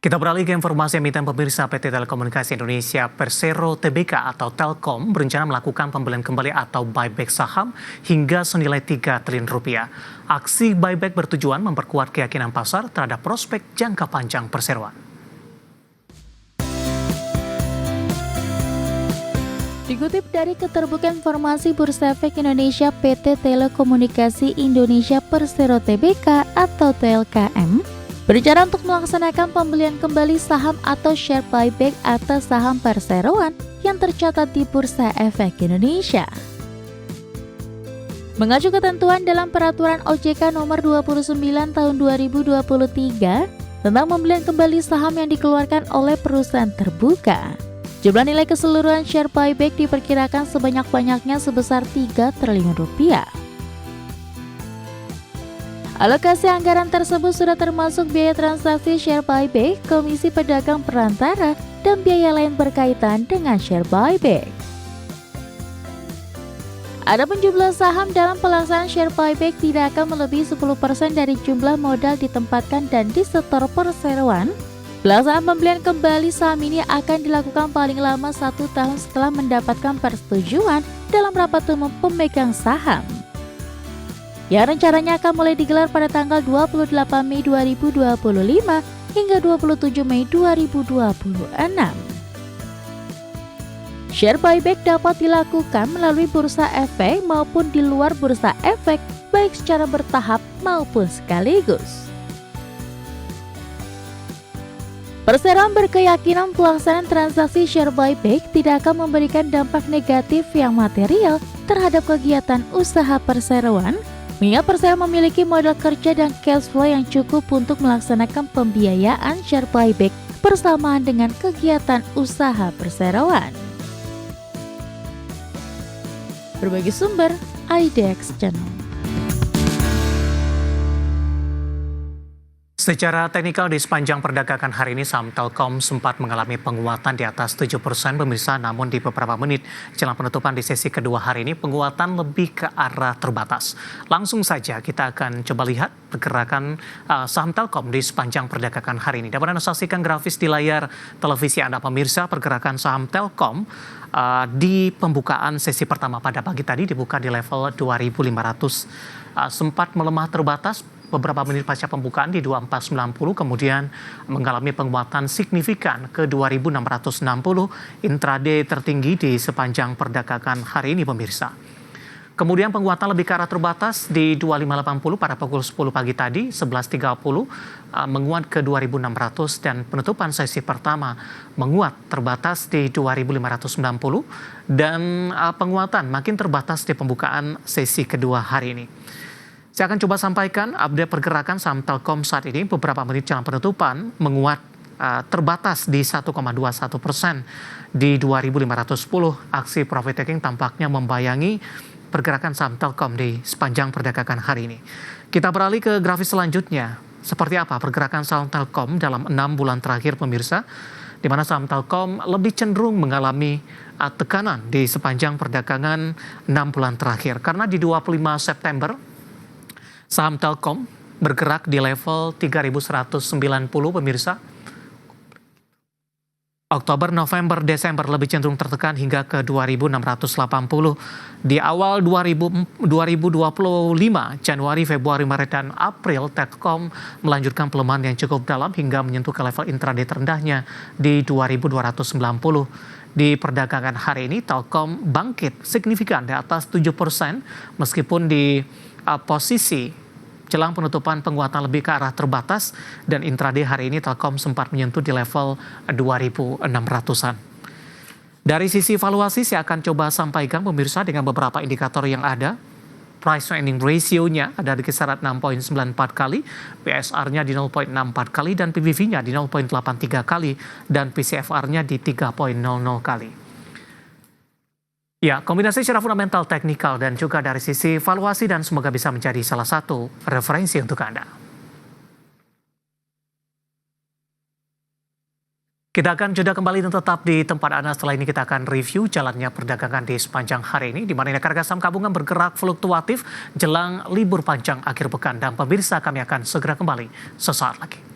Kita beralih ke informasi emiten pemirsa. PT Telekomunikasi Indonesia Persero Tbk atau Telkom berencana melakukan pembelian kembali atau buyback saham hingga senilai 3 triliun rupiah. Aksi buyback bertujuan memperkuat keyakinan pasar terhadap prospek jangka panjang perseroan. Dikutip dari Keterbukaan Informasi Bursa Efek Indonesia, PT Telekomunikasi Indonesia Persero Tbk atau TLKM berencana untuk melaksanakan pembelian kembali saham atau share buyback atas saham perseroan yang tercatat di Bursa Efek Indonesia. Mengacu ketentuan dalam Peraturan OJK Nomor 29 Tahun 2023 tentang pembelian kembali saham yang dikeluarkan oleh perusahaan terbuka, jumlah nilai keseluruhan share buyback diperkirakan sebanyak-banyaknya sebesar 3 triliun rupiah. Alokasi anggaran tersebut sudah termasuk biaya transaksi share buyback, komisi pedagang perantara, dan biaya lain berkaitan dengan share buyback. Adapun jumlah saham dalam pelaksanaan share buyback tidak akan melebihi 10% dari jumlah modal ditempatkan dan disetor perseroan. Pelaksanaan pembelian kembali saham ini akan dilakukan paling lama 1 tahun setelah mendapatkan persetujuan dalam rapat umum pemegang saham, yang rencananya akan mulai digelar pada tanggal 28 Mei 2025 hingga 27 Mei 2026. Share buyback dapat dilakukan melalui bursa efek maupun di luar bursa efek, baik secara bertahap maupun sekaligus. Perseroan berkeyakinan pelaksanaan transaksi share buyback tidak akan memberikan dampak negatif yang material terhadap kegiatan usaha perseroan, mengingat Persero memiliki modal kerja dan cash flow yang cukup untuk melaksanakan pembiayaan share buyback bersamaan dengan kegiatan usaha perseroan. Berbagi sumber, IDX Channel. Secara teknikal di sepanjang perdagangan hari ini saham Telkom sempat mengalami penguatan di atas 7% pemirsa, namun di beberapa menit jelang penutupan di sesi kedua hari ini penguatan lebih ke arah terbatas. Langsung saja kita akan coba lihat pergerakan saham Telkom di sepanjang perdagangan hari ini. Dapat Anda saksikan grafis di layar televisi Anda pemirsa, pergerakan saham Telkom di pembukaan sesi pertama pada pagi tadi dibuka di level 2.500, sempat melemah terbatas beberapa menit pasca pembukaan di 2490, kemudian mengalami penguatan signifikan ke 2660, intraday tertinggi di sepanjang perdagangan hari ini pemirsa. Kemudian penguatan lebih ke arah terbatas di 2580 pada pukul 10 pagi tadi, 11.30 menguat ke 2600 dan penutupan sesi pertama menguat terbatas di 2590 dan penguatan makin terbatas di pembukaan sesi kedua hari ini. Saya akan coba sampaikan update pergerakan saham Telkom saat ini. Beberapa menit jelang penutupan menguat terbatas di 1,21% di 2.510. Aksi profit taking tampaknya membayangi pergerakan saham Telkom di sepanjang perdagangan hari ini. Kita beralih ke grafis selanjutnya. Seperti apa pergerakan saham Telkom dalam 6 bulan terakhir pemirsa, di mana saham Telkom lebih cenderung mengalami tekanan di sepanjang perdagangan 6 bulan terakhir. Karena di 25 September, saham Telkom bergerak di level 3.190 pemirsa. Oktober, November, Desember lebih cenderung tertekan hingga ke 2.680. Di awal 2025, Januari, Februari, Maret, dan April, Telkom melanjutkan pelemahan yang cukup dalam hingga menyentuh ke level intraday terendahnya di 2.290. Di perdagangan hari ini, Telkom bangkit signifikan di atas 7% meskipun di posisi jelang penutupan penguatan lebih ke arah terbatas dan intraday hari ini Telkom sempat menyentuh di level 2.600-an. Dari sisi valuasi saya akan coba sampaikan pemirsa dengan beberapa indikator yang ada. Price to earning ratio-nya ada di kisaran 6.94 kali, PSR-nya di 0.64 kali dan PBV-nya di 0.83 kali dan PCFR-nya di 3.00 kali. Ya, kombinasi secara fundamental, teknikal, dan juga dari sisi valuasi dan semoga bisa menjadi salah satu referensi untuk Anda. Kita akan jeda kembali dan tetap di tempat Anda. Setelah ini kita akan review jalannya perdagangan di sepanjang hari ini, di mana indeks harga saham gabungan bergerak fluktuatif jelang libur panjang akhir pekan. Dan pemirsa, kami akan segera kembali sesaat lagi.